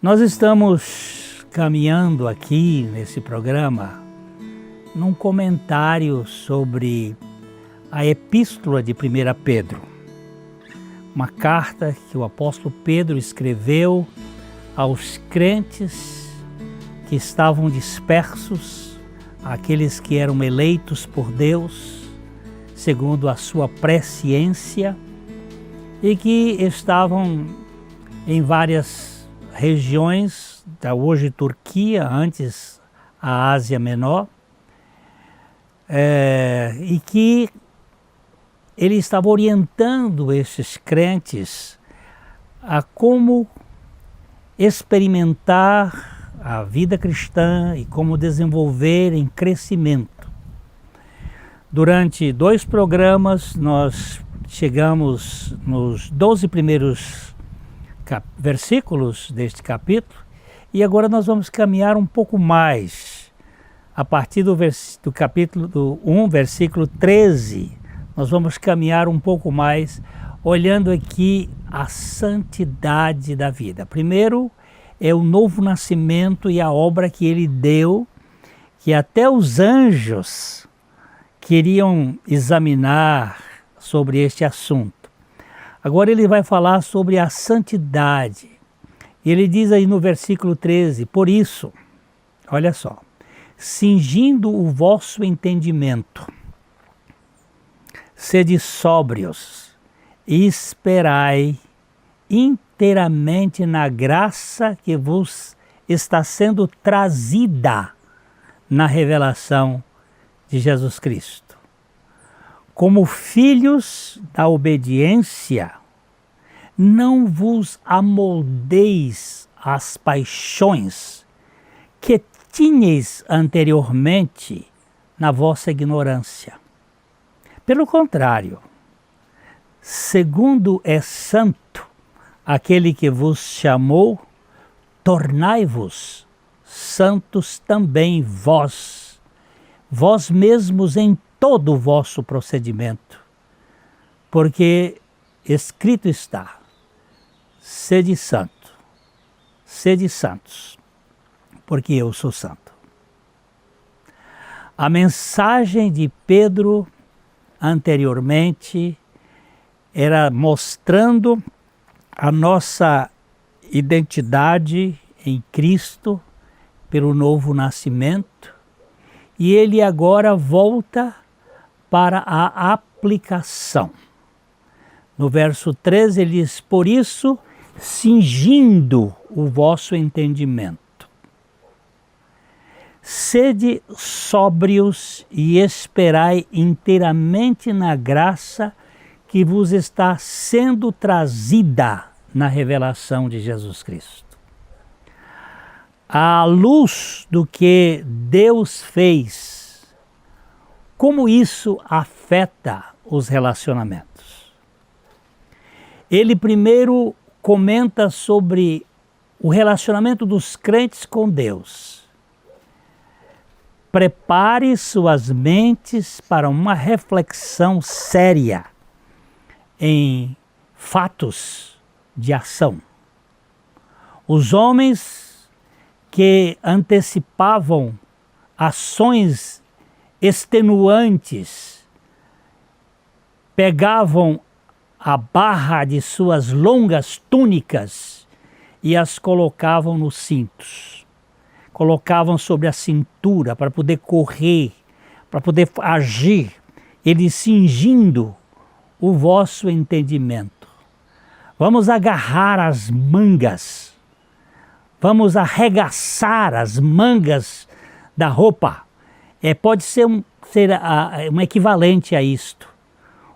Nós estamos caminhando aqui nesse programa num comentário sobre a Epístola de 1 Pedro, uma carta que o apóstolo Pedro escreveu aos crentes que estavam dispersos, aqueles que eram eleitos por Deus, segundo a sua presciência, e que estavam em várias regiões da hoje Turquia, antes a Ásia Menor, e que ele estava orientando esses crentes a como experimentar a vida cristã e como desenvolver em crescimento. Durante 2 programas nós chegamos nos 12 primeiros versículos deste capítulo, e agora nós vamos caminhar um pouco mais. A partir do capítulo 1, versículo 13, nós vamos caminhar um pouco mais, olhando aqui a santidade da vida. Primeiro é o novo nascimento e a obra que ele deu, que até os anjos queriam examinar sobre este assunto. Agora ele vai falar sobre a santidade. Ele diz aí no versículo 13, por isso, olha só, cingindo o vosso entendimento, sede sóbrios e esperai inteiramente na graça que vos está sendo trazida na revelação de Jesus Cristo. Como filhos da obediência, não vos amoldeis às paixões que tinhais anteriormente na vossa ignorância. Pelo contrário, segundo é santo aquele que vos chamou, tornai-vos santos também vós mesmos em todo o vosso procedimento, porque escrito está, sede santo, sede santos, porque eu sou santo. A mensagem de Pedro anteriormente era mostrando a nossa identidade em Cristo pelo novo nascimento, e ele agora volta para a aplicação. No verso 13 ele diz, por isso, cingindo o vosso entendimento, sede sóbrios e esperai inteiramente na graça que vos está sendo trazida na revelação de Jesus Cristo. À luz do que Deus fez, como isso afeta os relacionamentos? Ele primeiro comenta sobre o relacionamento dos crentes com Deus. Prepare suas mentes para uma reflexão séria em fatos de ação. Os homens que antecipavam ações extenuantes pegavam a barra de suas longas túnicas e as colocavam nos cintos. Colocavam sobre a cintura para poder correr, para poder agir, ele cingindo o vosso entendimento. Vamos agarrar as mangas, vamos arregaçar as mangas da roupa. Pode ser um equivalente a isto.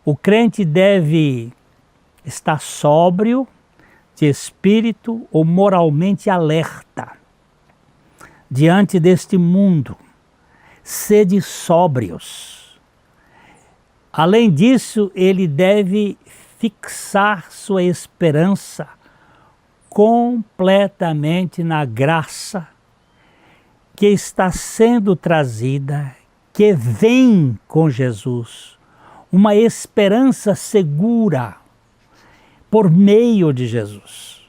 O crente deve estar sóbrio, de espírito ou moralmente alerta diante deste mundo. Sede sóbrios. Além disso, ele deve fixar sua esperança completamente na graça que está sendo trazida, que vem com Jesus, uma esperança segura por meio de Jesus.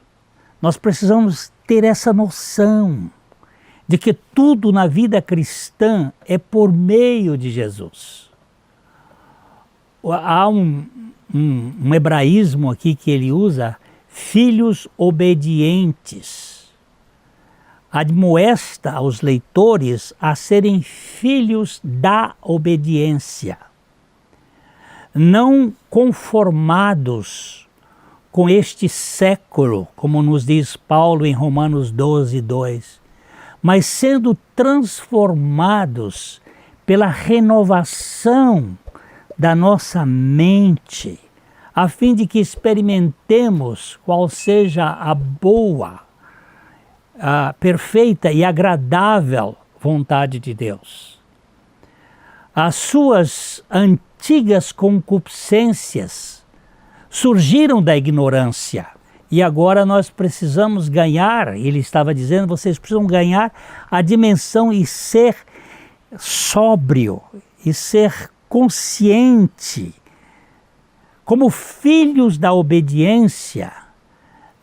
Nós precisamos ter essa noção de que tudo na vida cristã é por meio de Jesus. Há um hebraísmo aqui que ele usa, filhos obedientes. Admoesta aos leitores a serem filhos da obediência, não conformados com este século, como nos diz Paulo em Romanos 12, 2, mas sendo transformados pela renovação da nossa mente, a fim de que experimentemos qual seja a boa, a perfeita e agradável vontade de Deus. As suas antigas concupiscências surgiram da ignorância e agora nós precisamos ganhar, ele estava dizendo, vocês precisam ganhar a dimensão e ser sóbrio e ser consciente. Como filhos da obediência,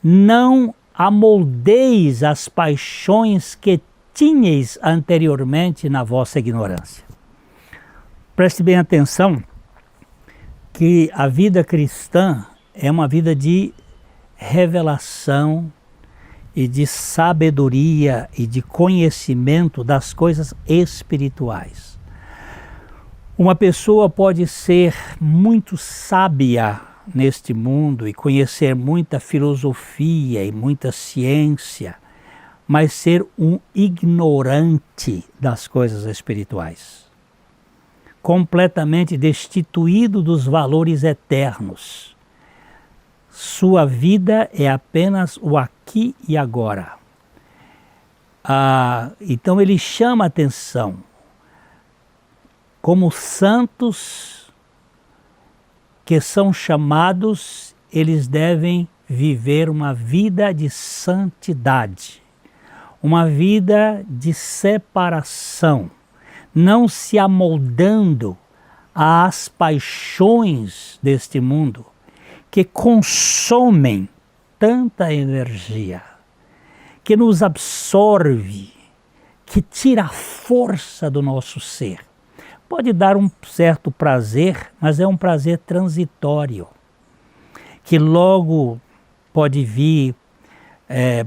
não amoldeis as paixões que tinhais anteriormente na vossa ignorância. Preste bem atenção que a vida cristã é uma vida de revelação e de sabedoria e de conhecimento das coisas espirituais. Uma pessoa pode ser muito sábia neste mundo e conhecer muita filosofia e muita ciência, mas ser um ignorante das coisas espirituais, completamente destituído dos valores eternos. Sua vida é apenas o aqui e agora. Então ele chama a atenção. Como santos que são chamados, eles devem viver uma vida de santidade, uma vida de separação, não se amoldando às paixões deste mundo, que consomem tanta energia, que nos absorve, que tira a força do nosso ser. Pode dar um certo prazer, mas é um prazer transitório, que logo pode vir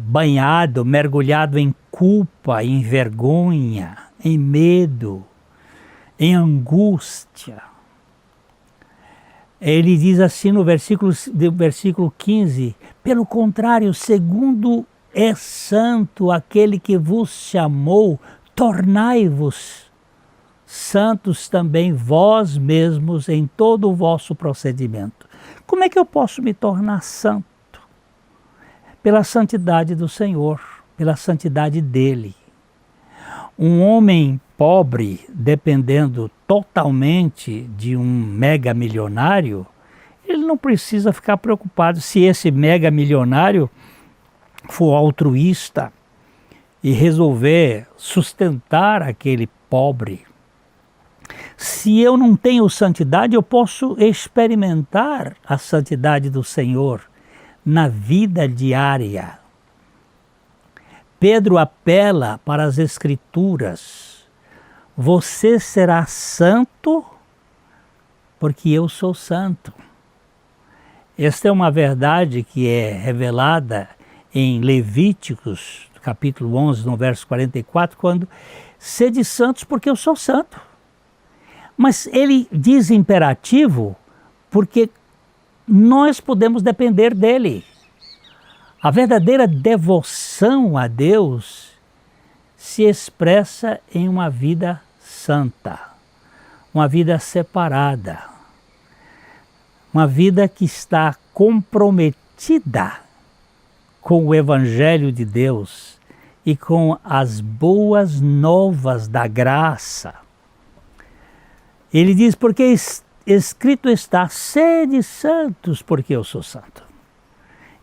banhado, mergulhado em culpa, em vergonha, em medo, em angústia. Ele diz assim no versículo 15, pelo contrário, segundo é santo aquele que vos chamou, tornai-vos santos também vós mesmos em todo o vosso procedimento. Como é que eu posso me tornar santo? Pela santidade do Senhor, pela santidade dele. Um homem pobre, dependendo totalmente de um mega milionário, ele não precisa ficar preocupado se esse mega milionário for altruísta e resolver sustentar aquele pobre. Se eu não tenho santidade, eu posso experimentar a santidade do Senhor na vida diária. Pedro apela para as Escrituras. Você será santo porque eu sou santo. Esta é uma verdade que é revelada em Levíticos, capítulo 11, no verso 44, quando sede santos porque eu sou santo. Mas ele diz imperativo porque nós podemos depender dele. A verdadeira devoção a Deus se expressa em uma vida santa, uma vida separada, uma vida que está comprometida com o Evangelho de Deus e com as boas novas da graça. Ele diz, porque escrito está, sede santos, porque eu sou santo.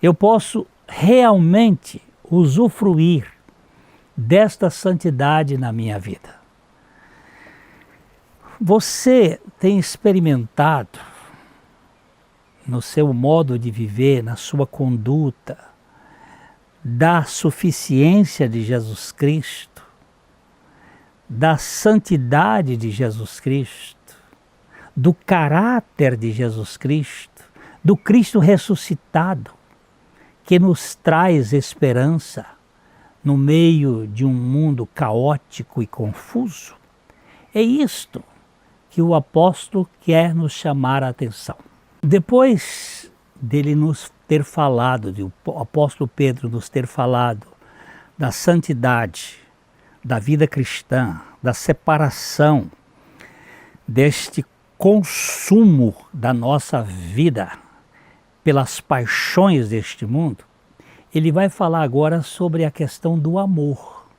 Eu posso realmente usufruir desta santidade na minha vida. Você tem experimentado no seu modo de viver, na sua conduta, da suficiência de Jesus Cristo, da santidade de Jesus Cristo, do caráter de Jesus Cristo, do Cristo ressuscitado, que nos traz esperança no meio de um mundo caótico e confuso. É isto que o apóstolo quer nos chamar a atenção. Depois dele nos ter falado, o apóstolo Pedro nos ter falado da santidade, da vida cristã, da separação, deste consumo da nossa vida pelas paixões deste mundo, ele vai falar agora sobre a questão do amor.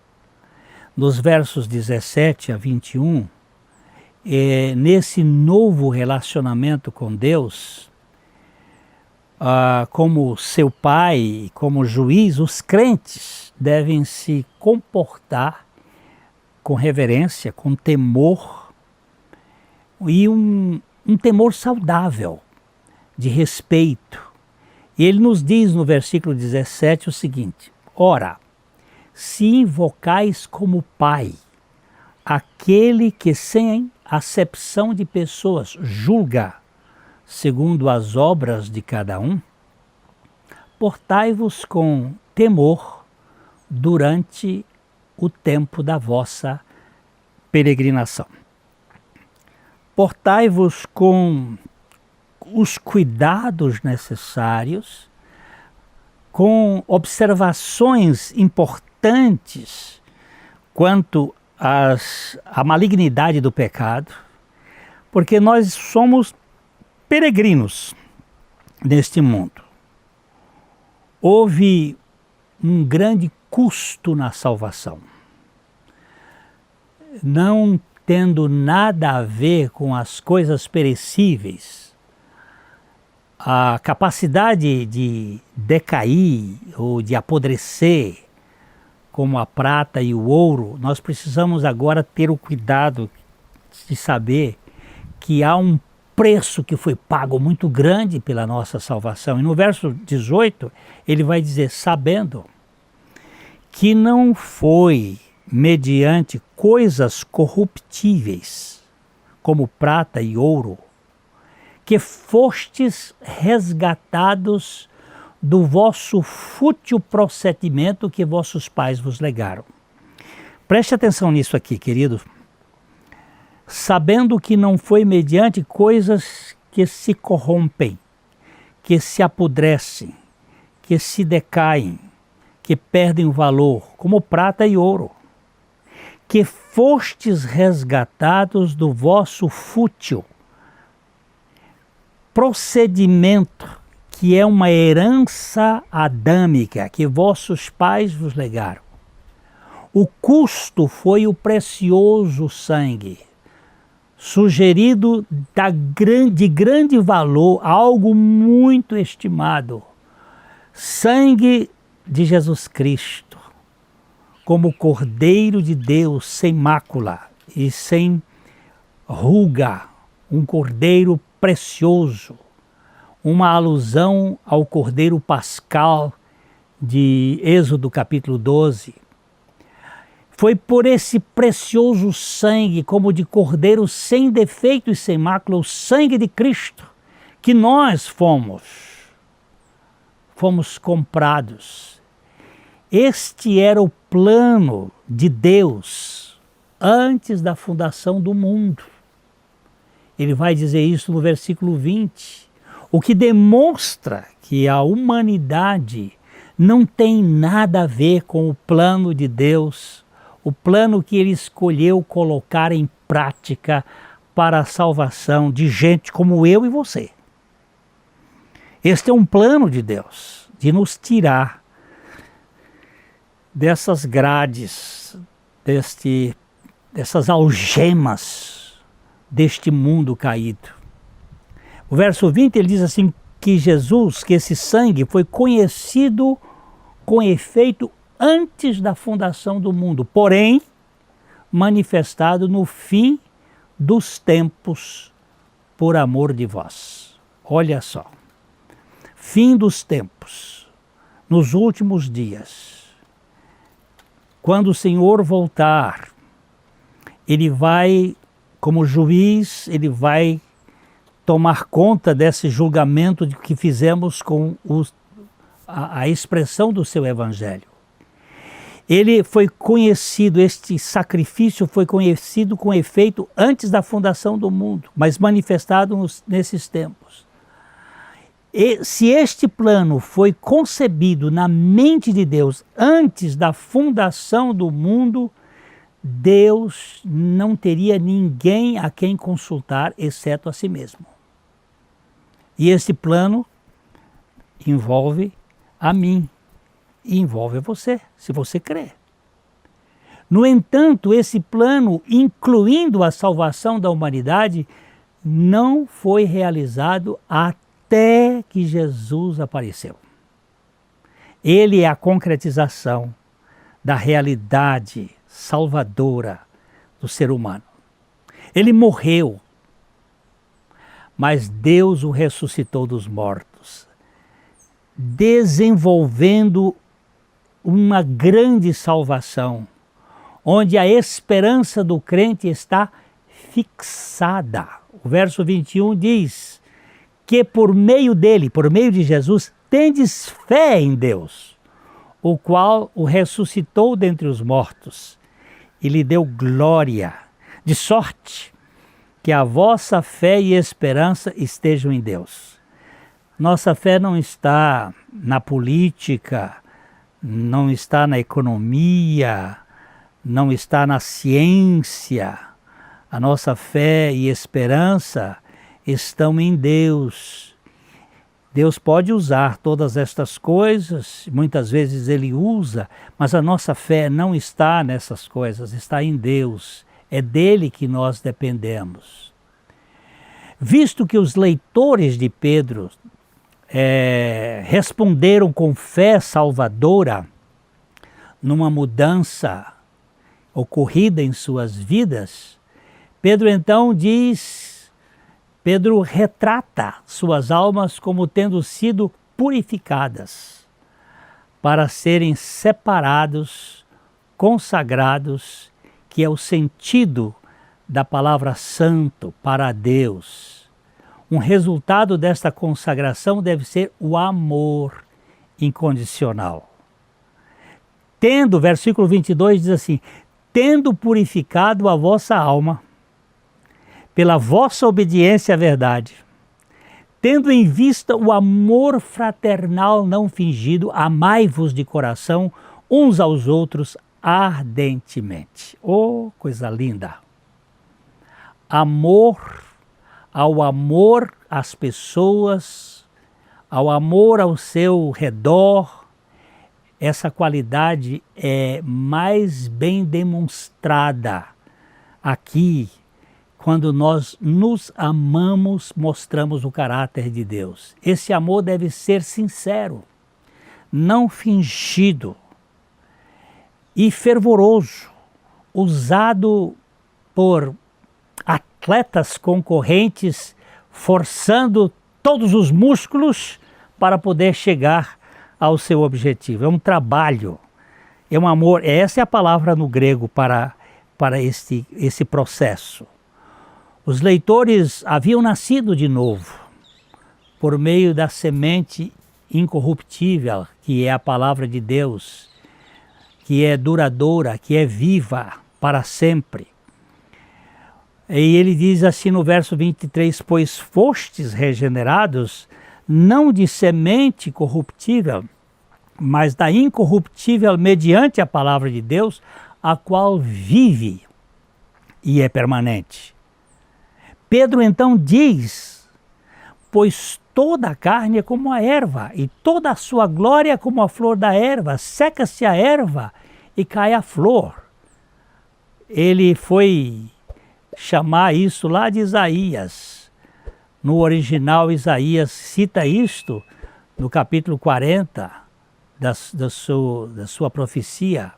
Nos versos 17 a 21, nesse novo relacionamento com Deus, como seu pai, como juiz, os crentes devem se comportar com reverência, com temor, e um temor saudável, de respeito. E ele nos diz no versículo 17 o seguinte: ora, se invocais como Pai aquele que sem acepção de pessoas julga segundo as obras de cada um, portai-vos com temor durante o tempo da vossa peregrinação. Portai-vos com os cuidados necessários, com observações importantes quanto à malignidade do pecado, porque nós somos peregrinos neste mundo. Houve um grande custo na salvação. Não tendo nada a ver com as coisas perecíveis, a capacidade de decair ou de apodrecer, como a prata e o ouro, nós precisamos agora ter o cuidado de saber que há um preço que foi pago muito grande pela nossa salvação. E no verso 18, ele vai dizer, sabendo que não foi mediante coisas corruptíveis, como prata e ouro, que fostes resgatados do vosso fútil procedimento que vossos pais vos legaram. Preste atenção nisso aqui, querido. Sabendo que não foi mediante coisas que se corrompem, que se apodrecem, que se decaem, que perdem o valor, como prata e ouro, que fostes resgatados do vosso fútil procedimento, que é uma herança adâmica que vossos pais vos legaram. O custo foi o precioso sangue, sugerido de grande valor, algo muito estimado, sangue de Jesus Cristo, como Cordeiro de Deus sem mácula e sem ruga, um cordeiro precioso, uma alusão ao Cordeiro Pascal de Êxodo capítulo 12. Foi por esse precioso sangue, como de cordeiro sem defeito e sem mácula, o sangue de Cristo, que nós fomos comprados. Este era o plano de Deus antes da fundação do mundo. Ele vai dizer isso no versículo 20, o que demonstra que a humanidade não tem nada a ver com o plano de Deus, o plano que ele escolheu colocar em prática para a salvação de gente como eu e você. Este é um plano de Deus, de nos tirar dessas grades, dessas algemas deste mundo caído. O verso 20 ele diz assim, que Jesus, que esse sangue foi conhecido com efeito antes da fundação do mundo, porém manifestado no fim dos tempos por amor de vós. Olha só, fim dos tempos. nos últimos dias, quando o Senhor voltar, Ele vai, como juiz, Ele vai tomar conta desse julgamento que fizemos com a expressão do seu Evangelho. Ele foi conhecido, este sacrifício foi conhecido com efeito antes da fundação do mundo, mas manifestado nesses tempos. E se este plano foi concebido na mente de Deus antes da fundação do mundo, Deus não teria ninguém a quem consultar, exceto a si mesmo. E este plano envolve a mim e envolve a você, se você crê. No entanto, esse plano, incluindo a salvação da humanidade, não foi realizado até que Jesus apareceu. Ele é a concretização da realidade salvadora do ser humano. Ele morreu, mas Deus o ressuscitou dos mortos, desenvolvendo uma grande salvação, onde a esperança do crente está fixada. O verso 21 diz que por meio dele, por meio de Jesus, tendes fé em Deus, o qual o ressuscitou dentre os mortos e lhe deu glória, de sorte que a vossa fé e esperança estejam em Deus. Nossa fé não está na política, não está na economia, não está na ciência. A nossa fé e esperança estão em Deus. Deus pode usar todas estas coisas, muitas vezes Ele usa, mas a nossa fé não está nessas coisas, está em Deus. É dele que nós dependemos. Visto que os leitores de Pedro responderam com fé salvadora numa mudança ocorrida em suas vidas, Pedro então Pedro retrata suas almas como tendo sido purificadas para serem separados, consagrados, que é o sentido da palavra santo para Deus. Um resultado desta consagração deve ser o amor incondicional. Versículo 22 diz assim, tendo purificado a vossa alma pela vossa obediência à verdade, tendo em vista o amor fraternal não fingido, amai-vos de coração uns aos outros ardentemente. Oh, coisa linda! Amor às pessoas, ao amor ao seu redor, essa qualidade é mais bem demonstrada aqui, quando nós nos amamos, mostramos o caráter de Deus. Esse amor deve ser sincero, não fingido e fervoroso, usado por atletas concorrentes, forçando todos os músculos para poder chegar ao seu objetivo. É um trabalho, é um amor, essa é a palavra no grego para esse processo. Os leitores haviam nascido de novo, por meio da semente incorruptível, que é a palavra de Deus, que é duradoura, que é viva para sempre. E ele diz assim no verso 23, pois fostes regenerados, não de semente corruptível, mas da incorruptível mediante a palavra de Deus, a qual vive e é permanente. Pedro então diz, pois toda a carne é como a erva, e toda a sua glória é como a flor da erva, seca-se a erva e cai a flor. Ele foi chamar isso lá de Isaías. No original, Isaías cita isto no capítulo 40 da sua profecia,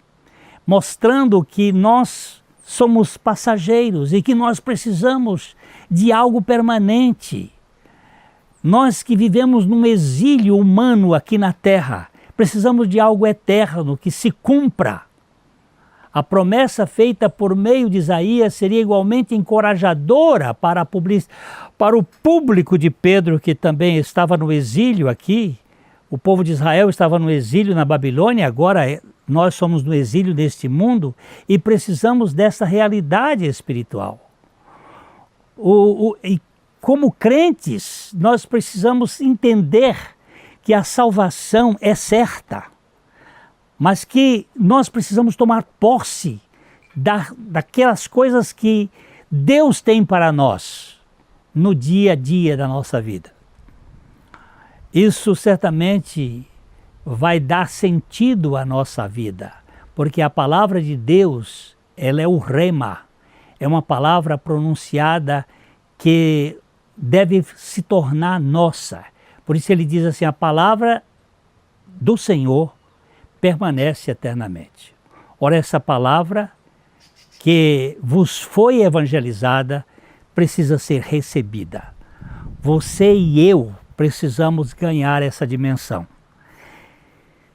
mostrando que nós somos passageiros e que nós precisamos de algo permanente. Nós que vivemos num exílio humano aqui na terra, Precisamos de algo eterno que se cumpra. A promessa feita por meio de Isaías seria igualmente encorajadora para o público de Pedro, que também estava no exílio aqui. O povo de Israel estava no exílio na Babilônia, agora nós somos no exílio deste mundo e precisamos dessa realidade espiritual. E como crentes, nós precisamos entender que a salvação é certa, mas que nós precisamos tomar posse daquelas coisas que Deus tem para nós no dia a dia da nossa vida. Isso certamente vai dar sentido à nossa vida, porque a palavra de Deus, ela é o rema, é uma palavra pronunciada que deve se tornar nossa. Por isso ele diz assim, a palavra do Senhor permanece eternamente. Ora, essa palavra que vos foi evangelizada precisa ser recebida. Você e eu precisamos ganhar essa dimensão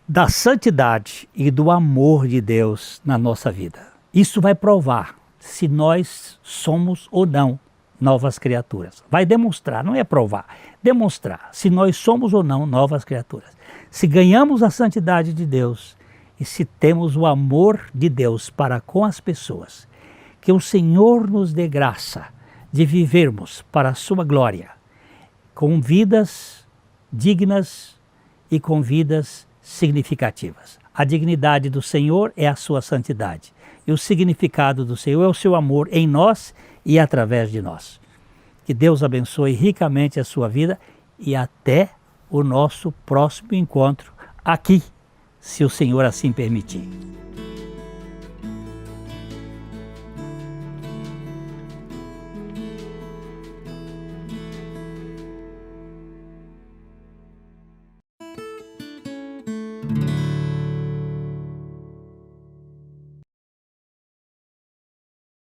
da santidade e do amor de Deus na nossa vida. Isso vai provar se nós somos ou não novas criaturas. Vai demonstrar, não é provar, demonstrar se nós somos ou não novas criaturas. Se ganhamos a santidade de Deus e se temos o amor de Deus para com as pessoas, que o Senhor nos dê graça de vivermos para a sua glória, com vidas dignas e com vidas significativas. A dignidade do Senhor é a sua santidade. E o significado do Senhor é o seu amor em nós e através de nós. Que Deus abençoe ricamente a sua vida e até o nosso próximo encontro aqui, se o Senhor assim permitir.